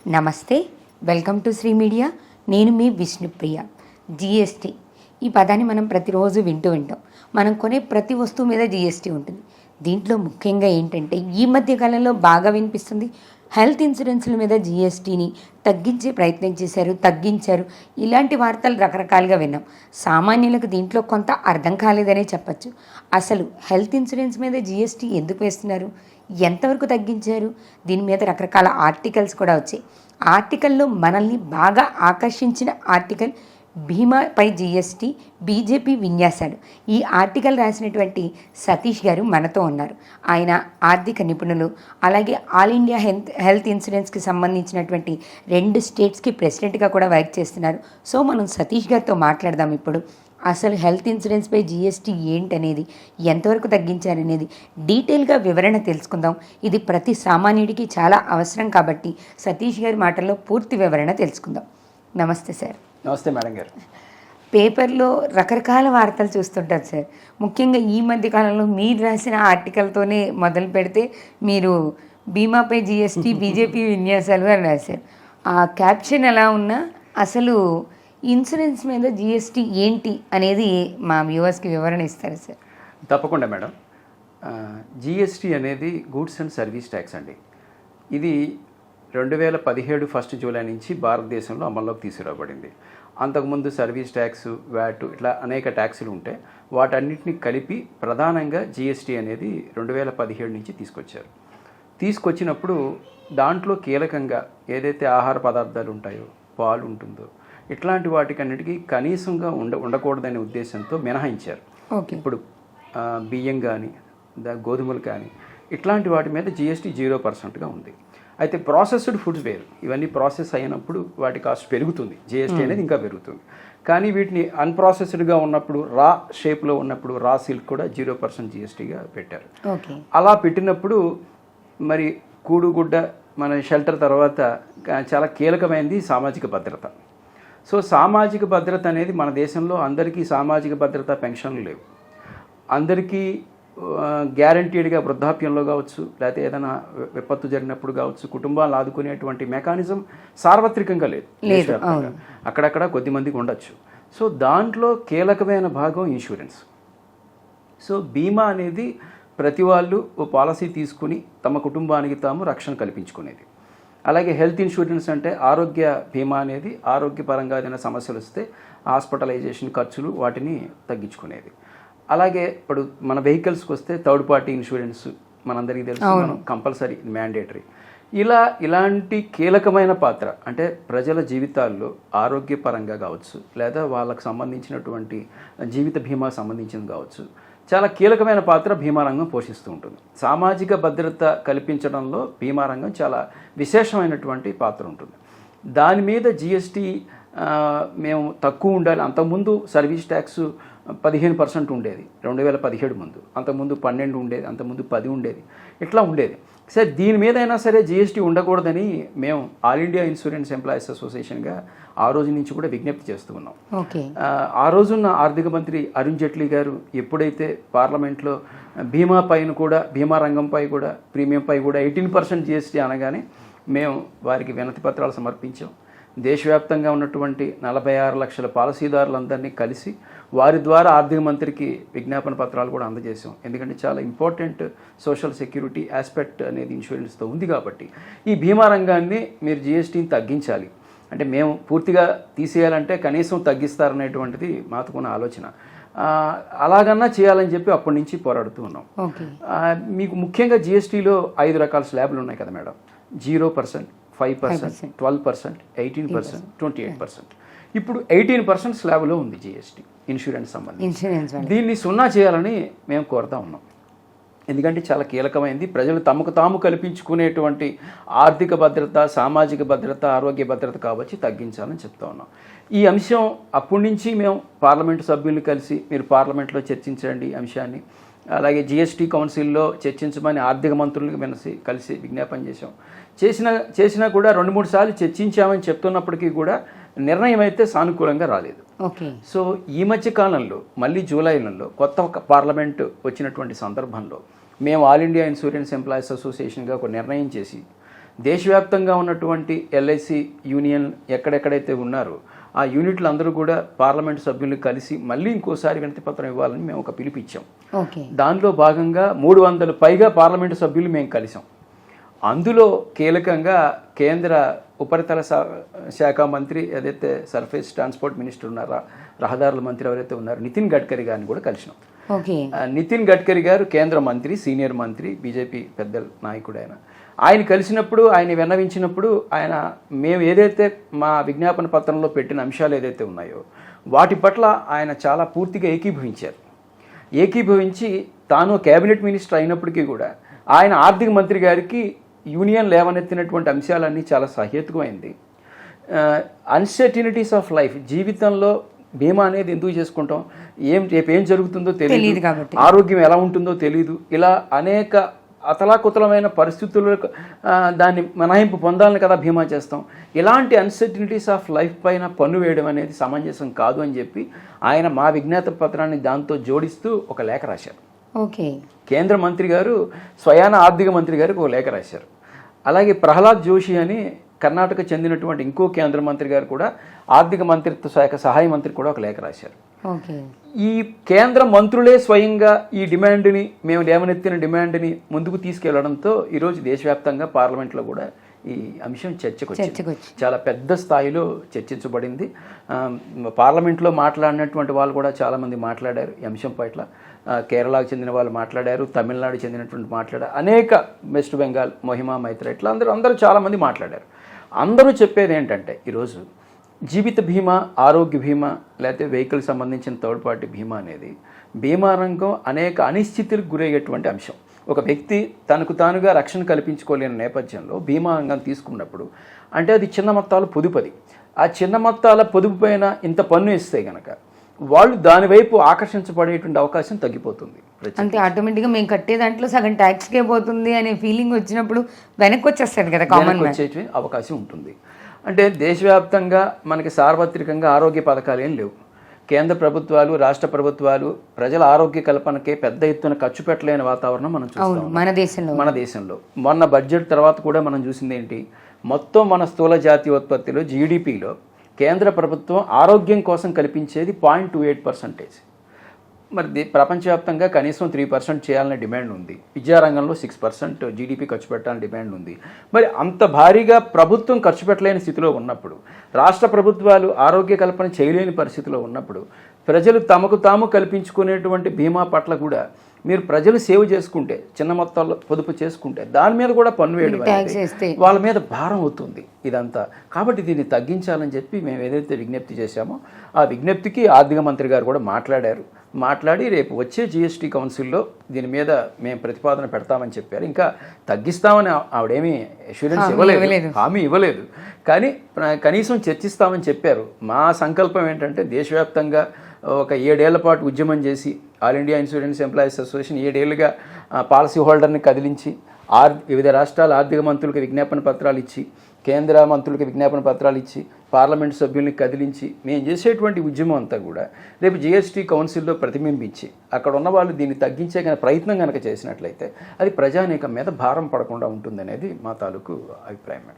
నమస్తే, welcome to Shri media. నేను మీ Vishnupriya. GST ఈ పదాన్ని మనం ప్రతిరోజు వింటాం. మనం కొనే ప్రతి వస్తువు మీద జిఎస్టీ ఉంటుంది. దీంట్లో ముఖ్యంగా ఏంటంటే ఈ మధ్య కాలంలో బాగా వినిపిస్తుంది, హెల్త్ ఇన్సూరెన్స్ల మీద జిఎస్టీని తగ్గించే ప్రయత్నం చేశారు, తగ్గించారు. ఇలాంటి వార్తలు రకరకాలుగా విన్నాం. సామాన్యులకు దీంట్లో కొంత అర్థం కాలేదనే చెప్పచ్చు. అసలు హెల్త్ ఇన్సూరెన్స్ మీద జిఎస్టీ ఎందుకు వేస్తున్నారు, ఎంతవరకు తగ్గించారు, దీని మీద రకరకాల ఆర్టికల్స్ కూడా వచ్చాయి. ఆర్టికల్లో మనల్ని బాగా ఆకర్షించిన ఆర్టికల్ బీమాపై జిఎస్టీ బీజేపీ విన్యాసాలు. ఈ ఆర్టికల్ రాసినటువంటి సతీష్ గారు మనతో ఉన్నారు. ఆయన ఆర్థిక నిపుణులు, అలాగే ఆల్ ఇండియా హెల్త్ ఇన్సూరెన్స్కి సంబంధించినటువంటి 2 స్టేట్స్కి ప్రెసిడెంట్గా కూడా వర్క్ చేస్తున్నారు. సో మనం సతీష్ గారితో మాట్లాడదాం. ఇప్పుడు అసలు హెల్త్ ఇన్సూరెన్స్పై జిఎస్టీ ఏంటనేది, ఎంతవరకు తగ్గించారనేది డీటెయిల్గా వివరణ తెలుసుకుందాం. ఇది ప్రతి సామాన్యుడికి చాలా అవసరం కాబట్టి సతీష్ గారి మాటల్లో పూర్తి వివరణ తెలుసుకుందాం. నమస్తే సార్. నమస్తే మేడం గారు. పేపర్లో రకరకాల వార్తలు చూస్తుంటారు సార్. ముఖ్యంగా ఈ మధ్య కాలంలో మీరు రాసిన ఆర్టికల్తోనే మొదలు పెడితే మీరు బీమాపై జిఎస్టీ బీజేపీ విన్యాసాలు అని రాశారు. ఆ క్యాప్షన్ ఎలా ఉన్నా అసలు ఇన్సూరెన్స్ మీద జిఎస్టీ ఏంటి అనేది మా వ్యూవర్స్కి వివరణ ఇస్తారు సార్. తప్పకుండా మేడం. జిఎస్టీ అనేది గూడ్స్ అండ్ సర్వీస్ ట్యాక్స్ అండి. ఇది 2017 1 జూలై నుంచి భారతదేశంలో అమల్లోకి తీసుకురాబడింది. అంతకుముందు సర్వీస్ ట్యాక్స్, వ్యాట్ ఇట్లా అనేక ట్యాక్సులు ఉంటే వాటన్నిటిని కలిపి ప్రధానంగా జిఎస్టీ అనేది 2017 నుంచి తీసుకొచ్చినప్పుడు దాంట్లో కీలకంగా ఏదైతే ఆహార పదార్థాలు ఉంటాయో, పాలు ఉంటుందో, ఇట్లాంటి వాటికన్నిటికీ కనీసంగా ఉండకూడదనే ఉద్దేశంతో మినహాయించారు. ఇప్పుడు బియ్యం కానీ గోధుమలు కానీ ఇట్లాంటి వాటి మీద జిఎస్టీ 0%గా ఉంది. అయితే ప్రాసెస్డ్ ఫుడ్స్ వేరు. ఇవన్నీ ప్రాసెస్ అయినప్పుడు వాటి కాస్ట్ పెరుగుతుంది, జిఎస్టీ అనేది ఇంకా పెరుగుతుంది. కానీ వీటిని అన్ప్రాసెస్డ్గా ఉన్నప్పుడు, రా షేప్లో ఉన్నప్పుడు రా సిల్క్ కూడా 0% జిఎస్టీగా పెట్టారు. అలా పెట్టినప్పుడు మరి కూడుగుడ్డ మన షెల్టర్ తర్వాత చాలా కీలకమైనది సామాజిక భద్రత. సో సామాజిక భద్రత అనేది మన దేశంలో అందరికీ సామాజిక భద్రత పెన్షన్లు లేవు. అందరికీ గ్యారంటీడ్గా వృద్ధాప్యంలో కావచ్చు, లేకపోతే ఏదైనా విపత్తు జరిగినప్పుడు కావచ్చు, కుటుంబాలను ఆదుకునేటువంటి మెకానిజం సార్వత్రికంగా లేదు. అక్కడక్కడ కొద్దిమందికి ఉండొచ్చు. సో దాంట్లో కీలకమైన భాగం ఇన్సూరెన్స్. సో బీమా అనేది ప్రతి వాళ్ళు ఓ పాలసీ తీసుకుని తమ కుటుంబానికి తాము రక్షణ కల్పించుకునేది. అలాగే హెల్త్ ఇన్సూరెన్స్ అంటే ఆరోగ్య బీమా అనేది ఆరోగ్యపరంగా ఏదైనా సమస్యలు వస్తే హాస్పిటలైజేషన్ ఖర్చులు వాటిని తగ్గించుకునేది. అలాగే ఇప్పుడు మన వెహికల్స్కి వస్తే థర్డ్ పార్టీ ఇన్సూరెన్స్ మనందరికీ తెలుసు, మనం కంపల్సరీ మ్యాండేటరీ. ఇలాంటి కీలకమైన పాత్ర అంటే ప్రజల జీవితాల్లో ఆరోగ్యపరంగా కావచ్చు, లేదా వాళ్ళకు సంబంధించినటువంటి జీవిత బీమా సంబంధించింది కావచ్చు, చాలా కీలకమైన పాత్ర బీమా రంగం పోషిస్తూ ఉంటుంది. సామాజిక భద్రత కల్పించడంలో బీమా రంగం చాలా విశేషమైనటువంటి పాత్ర ఉంటుంది. దాని మీద జిఎస్టీ మేము తక్కువ ఉండాలి. అంతకుముందు సర్వీస్ ట్యాక్స్ 15% ఉండేది 2017 ముందు, అంతకుముందు 12 ఉండేది, అంతకుముందు 10 ఉండేది, ఇట్లా ఉండేది. సరే దీని మీద అయినా సరే జిఎస్టీ ఉండకూడదని మేము ఆల్ ఇండియా ఇన్సూరెన్స్ ఎంప్లాయీస్ అసోసియేషన్గా ఆ రోజు నుంచి కూడా విజ్ఞప్తి చేస్తూ ఉన్నాం. ఆ రోజున్న ఆర్థిక మంత్రి అరుణ్ జైట్లీ గారు ఎప్పుడైతే పార్లమెంట్లో బీమా పైన కూడా, బీమా రంగంపై కూడా, ప్రీమియంపై కూడా 18% జిఎస్టీ అనగానే మేము వారికి వినతి పత్రాలు సమర్పించాం. దేశవ్యాప్తంగా ఉన్నటువంటి 46 లక్షల పాలసీదారులందరినీ కలిసి వారి ద్వారా ఆర్థిక మంత్రికి విజ్ఞాపన పత్రాలు కూడా అందజేసాం. ఎందుకంటే చాలా ఇంపార్టెంట్ సోషల్ సెక్యూరిటీ ఆస్పెక్ట్ అనేది ఇన్సూరెన్స్తో ఉంది కాబట్టి ఈ బీమా రంగాన్ని మీరు జిఎస్టీని తగ్గించాలి అంటే, మేము పూర్తిగా తీసేయాలంటే కనీసం తగ్గిస్తారనేటువంటిది మాకున్న ఆలోచన. అలాగన్నా చేయాలని చెప్పి అప్పటి నుంచి పోరాడుతూ ఉన్నాం. మీకు ముఖ్యంగా జిఎస్టీలో 5 రకాల స్లాబ్లు ఉన్నాయి కదా మేడం. 0%, 5%, 12%, 18%, 28%. ఇప్పుడు 18% స్లాబ్లో ఉంది జిఎస్టీ ఇన్సూరెన్స్ సంబంధించి. దీన్ని 0 చేయాలని మేము కోరుతా ఉన్నాం. ఎందుకంటే చాలా కీలకమైంది. ప్రజలు తమకు తాము కల్పించుకునేటువంటి ఆర్థిక భద్రత, సామాజిక భద్రత, ఆరోగ్య భద్రత కావచ్చు తగ్గించాలని చెప్తా ఉన్నాం. ఈ అంశం అప్పటి నుంచి మేము పార్లమెంటు సభ్యులను కలిసి మీరు పార్లమెంట్లో చర్చించండి ఈ అంశాన్ని, అలాగే జిఎస్టీ కౌన్సిల్లో చర్చించమని ఆర్థిక మంత్రులకు కలిసి విజ్ఞాపన చేసినా కూడా 2-3 సార్లు చర్చించామని చెప్తున్నప్పటికీ కూడా నిర్ణయం అయితే సానుకూలంగా రాలేదు. సో ఈ మధ్య కాలంలో మళ్ళీ జూలై నెలలో కొత్త పార్లమెంటు వచ్చినటువంటి సందర్భంలో మేము ఆల్ ఇండియా ఇన్సూరెన్స్ ఎంప్లాయీస్ అసోసియేషన్గా ఒక నిర్ణయం చేసి దేశవ్యాప్తంగా ఉన్నటువంటి ఎల్ఐసి యూనియన్ ఎక్కడెక్కడైతే ఉన్నారో ఆ యూనిట్లు అందరూ కూడా పార్లమెంట్ సభ్యులను కలిసి మళ్ళీ ఇంకోసారి వినతి పత్రం ఇవ్వాలని మేము ఒక పిలుపిచ్చాం. ఓకే. దానిలో భాగంగా 300 పైగా పార్లమెంటు సభ్యులు మేము కలిసాం. అందులో కీలకంగా కేంద్ర ఉపరితల శాఖ మంత్రి ఏదైతే సర్ఫేస్ ట్రాన్స్పోర్ట్ మినిస్టర్ ఉన్నారో, రహదారుల మంత్రి ఎవరైతే ఉన్నారో నితిన్ గడ్కరీ గారిని కూడా కలిసినాం. ఓకే. నితిన్ గడ్కరీ గారు కేంద్ర మంత్రి, సీనియర్ మంత్రి, బీజేపీ పెద్ద నాయకుడు. ఆయన కలిసినప్పుడు, ఆయన విన్నవించినప్పుడు ఆయన మేము ఏదైతే మా విజ్ఞాపన పత్రంలో పెట్టిన అంశాలు ఏదైతే ఉన్నాయో వాటి పట్ల ఆయన చాలా పూర్తిగా ఏకీభవించి తాను కేబినెట్ మినిస్టర్ అయినప్పటికీ కూడా ఆయన ఆర్థిక మంత్రి గారికి యూనియన్ లేవనెత్తినటువంటి అంశాలన్నీ చాలా సహేతుకమైంది. అన్సర్టినిటీస్ ఆఫ్ లైఫ్, జీవితంలో బీమా అనేది ఎందుకు చేసుకుంటాం, రేపు ఏం జరుగుతుందో తెలియదు కాబట్టి, ఆరోగ్యం ఎలా ఉంటుందో తెలియదు, ఇలా అనేక అతలాకుతలమైన పరిస్థితులకు దాన్ని మినహాయింపు పొందాలని కదా బీమా చేస్తాం. ఇలాంటి అన్సర్టినిటీస్ ఆఫ్ లైఫ్ పైన పన్ను వేయడం అనేది సమంజసం కాదు అని చెప్పి ఆయన మా విజ్ఞాపన పత్రాన్ని దాంతో జోడిస్తూ ఒక లేఖ రాశారు. ఓకే. కేంద్ర మంత్రి గారు స్వయాన ఆర్థిక మంత్రి గారికి ఒక లేఖ రాశారు. అలాగే ప్రహ్లాద్ జోషి అని కర్ణాటక చెందినటువంటి ఇంకో కేంద్ర మంత్రి గారు కూడా ఆర్థిక మంత్రిత్వ శాఖ సహాయ మంత్రి కూడా ఒక లేఖ రాశారు. ఈ కేంద్ర మంత్రులే స్వయంగా ఈ డిమాండ్ని, మేము లేవనెత్తిన డిమాండ్ని ముందుకు తీసుకెళ్లడంతో ఈరోజు దేశవ్యాప్తంగా పార్లమెంట్లో కూడా ఈ అంశం చర్చకు చాలా పెద్ద స్థాయిలో చర్చించబడింది. పార్లమెంట్లో మాట్లాడినటువంటి వాళ్ళు కూడా చాలామంది మాట్లాడారు ఈ అంశం పట్ల. కేరళకు చెందిన వాళ్ళు మాట్లాడారు, తమిళనాడు చెందినటువంటి మాట్లాడారు, అనేక వెస్ట్ బెంగాల్, మహిమా మైత్ర, ఇట్లా అందరూ చాలామంది మాట్లాడారు. అందరూ చెప్పేది ఏంటంటే ఈరోజు జీవిత బీమా, ఆరోగ్య బీమా, లేకపోతే వెహికల్ సంబంధించిన థర్డ్ పార్టీ బీమా అనేది బీమా రంగం అనేక అనిశ్చితులకు గురయ్యేటువంటి అంశం. ఒక వ్యక్తి తనకు తానుగా రక్షణ కల్పించుకోలేని నేపథ్యంలో బీమా రంగం తీసుకున్నప్పుడు అంటే అది చిన్న మొత్తాల పొదుపది. ఆ చిన్న మొత్తాల పొదుపు పైన ఇంత పన్ను ఇస్తే కనుక వాళ్ళు దాని వైపు ఆకర్షించబడేటువంటి అవకాశం తగ్గిపోతుంది. అంటే ఆటోమేటిక్గా మేము కట్టే దాంట్లో సగం ట్యాక్స్కే పోతుంది అనే ఫీలింగ్ వచ్చినప్పుడు వెనక్కి వచ్చేస్తుంది కదా, కామన్ వచ్చే అవకాశం ఉంటుంది. అంటే దేశవ్యాప్తంగా మనకి సార్వత్రికంగా ఆరోగ్య పథకాలు ఏం లేవు. కేంద్ర ప్రభుత్వాలు, రాష్ట్ర ప్రభుత్వాలు ప్రజల ఆరోగ్య కల్పనకే పెద్ద ఎత్తున ఖర్చు పెట్టలేని వాతావరణం మనం చూస్తాం మన దేశంలో. మొన్న బడ్జెట్ తర్వాత కూడా మనం చూసింది ఏంటి, మొత్తం మన స్థూల జాతీయోత్పత్తిలో, జీడిపిలో కేంద్ర ప్రభుత్వం ఆరోగ్యం కోసం కల్పించేది 0.28%. మరి ప్రపంచవ్యాప్తంగా కనీసం 3% చేయాలనే డిమాండ్ ఉంది. విద్యారంగంలో 6% జీడిపి ఖర్చు పెట్టాలని డిమాండ్ ఉంది. మరి అంత భారీగా ప్రభుత్వం ఖర్చు పెట్టలేని స్థితిలో ఉన్నప్పుడు, రాష్ట్ర ప్రభుత్వాలు ఆరోగ్య కల్పన చేయలేని పరిస్థితిలో ఉన్నప్పుడు, ప్రజలు తమకు తాము కల్పించుకునేటువంటి బీమా పట్ల కూడా మీరు ప్రజలు సేవ్ చేసుకుంటే, చిన్న మొత్తాల్లో పొదుపు చేసుకుంటే దాని మీద కూడా పన్ను వేయడం వాళ్ళ మీద భారం అవుతుంది ఇదంతా. కాబట్టి దీన్ని తగ్గించాలని చెప్పి మేము ఏదైతే విజ్ఞప్తి చేశామో ఆ విజ్ఞప్తికి ఆర్థిక మంత్రి గారు కూడా మాట్లాడి రేపు వచ్చే జిఎస్టీ కౌన్సిల్లో దీని మీద మేము ప్రతిపాదన పెడతామని చెప్పారు. ఇంకా తగ్గిస్తామని ఆవిడేమీ అష్యూరెన్స్ ఇవ్వలేదు, హామీ ఇవ్వలేదు, కానీ కనీసం చర్చిస్తామని చెప్పారు. మా సంకల్పం ఏంటంటే దేశవ్యాప్తంగా ఒక 7 ఏళ్ల పాటు ఉద్యమం చేసి all India insurance employees association 7 ఏళ్ళుగా పాలసీ హోల్డర్ని కదిలించి వివిధ రాష్ట్రాల ఆర్థిక మంత్రులకు విజ్ఞాపన పత్రాలు ఇచ్చి, కేంద్ర మంత్రులకు విజ్ఞాపన పత్రాలు ఇచ్చి, పార్లమెంట్ సభ్యుల్ని కదిలించి మేము చేసేటువంటి ఉద్యమం అంతా కూడా రేపు జిఎస్టీ కౌన్సిల్లో ప్రతిబింబించి అక్కడ ఉన్న వాళ్ళు దీన్ని తగ్గించే ప్రయత్నం కనుక చేసినట్లయితే అది ప్రజానీకం మీద భారం పడకుండా ఉంటుందనేది మా తాలూకు అభిప్రాయం.